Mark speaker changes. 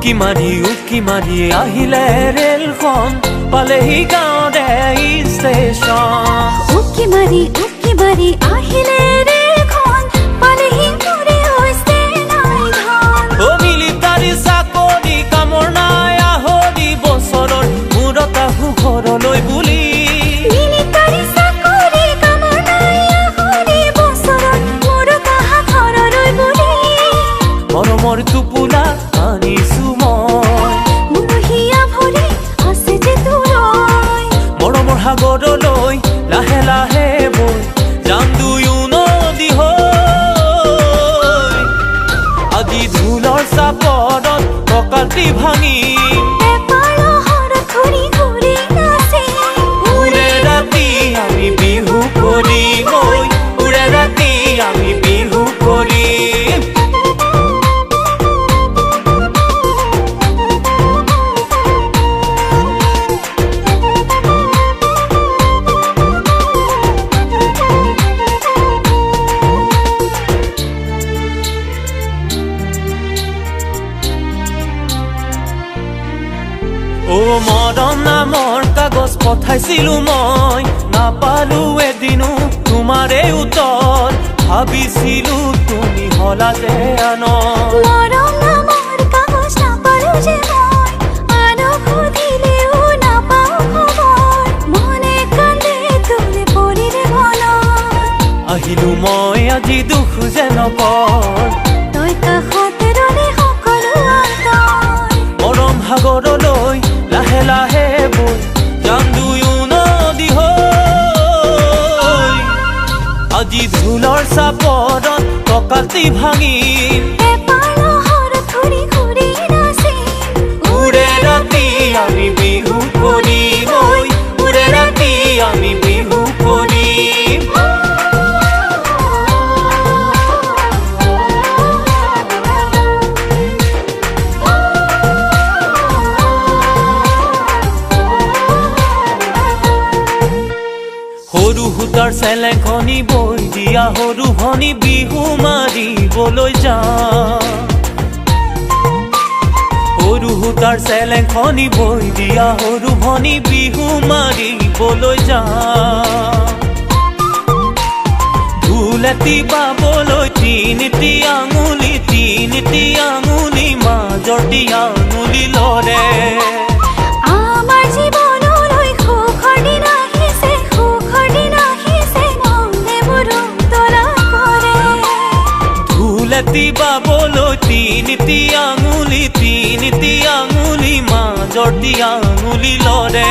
Speaker 1: উকি মাৰি আহিলে ৰেলখন পালেহি গাঁৱৰে ষ্টেচন
Speaker 2: উকি মাৰি আহিলে ৰেলখন পালেহি মোৰে হৈছে নাই ধন
Speaker 1: অ মিলিটাৰী চাকৰি কামৰ নাই আহৰি বছৰৰ মূৰত আহো ঘৰলৈ বুলি
Speaker 2: মিলিটাৰী চাকৰি কামৰ নাই আহৰি বছৰত মূৰত আহা ঘৰলৈ বুলি
Speaker 1: মৰমৰ টোপোলা আনিছো
Speaker 2: মুহিয়া ভৰি আছে যে তোৰৈ
Speaker 1: মৰমৰ সাগৰলৈ লাহে লাহে বৈ যাম দুয়ো নদী হৈ আজি ঢোলৰ চাপৰত কঁকালটি ভাঙি উৰে ৰাতি আমি বিহু কৰিম উৰে ৰাতি আমি বিহু কৰিম অ মৰম নামৰ কাগজ পঠাইছিলো মই নাপালো এদিনো তোমাৰে উত্তৰ ভাবিছিলো তুমি হলা যে আনৰ
Speaker 2: মৰম নামৰ কাগজ নাপালো যে মই আনক সুধিলেও নাপাওঁ খবৰ মনে কান্দে তোলে পৰিলে মনত
Speaker 1: আহিলো মই আজি দুখ যে নকৰ
Speaker 2: তই কাষতে ৰলে সকলো আঁতৰ
Speaker 1: মৰম সাগৰলৈ লাহে লাহে বৈ যাম দুয়ো নদী হৈ আজি ঢোলৰ চাপৰত কঁকালটি ভাঙি উৰে ৰাতি আমি বিহু কৰিম উৰে ৰাতি আমি বিহু কৰিম সৰু সূতাৰ চেলেঙখনি বৈ দিয়া সৰু ভনী বিহু মাৰিবলৈ যাওঁ সৰু সূতাৰ চেলেঙখনি বৈ দিয়া সৰু ভনী বিহু মাৰিবলৈ যাওঁ ঢোলেটি বাবলৈ তিনিটি আঙুলি মাজৰটি আঙুলি লৰে
Speaker 2: আমাৰ জীৱনলৈ সুখৰ দিন আহিছে মনে মৰম তৰা কৰে
Speaker 1: ঢোলেটি বাবলৈ তিনিটি আঙুলি মাজৰটি আঙুলি লৰে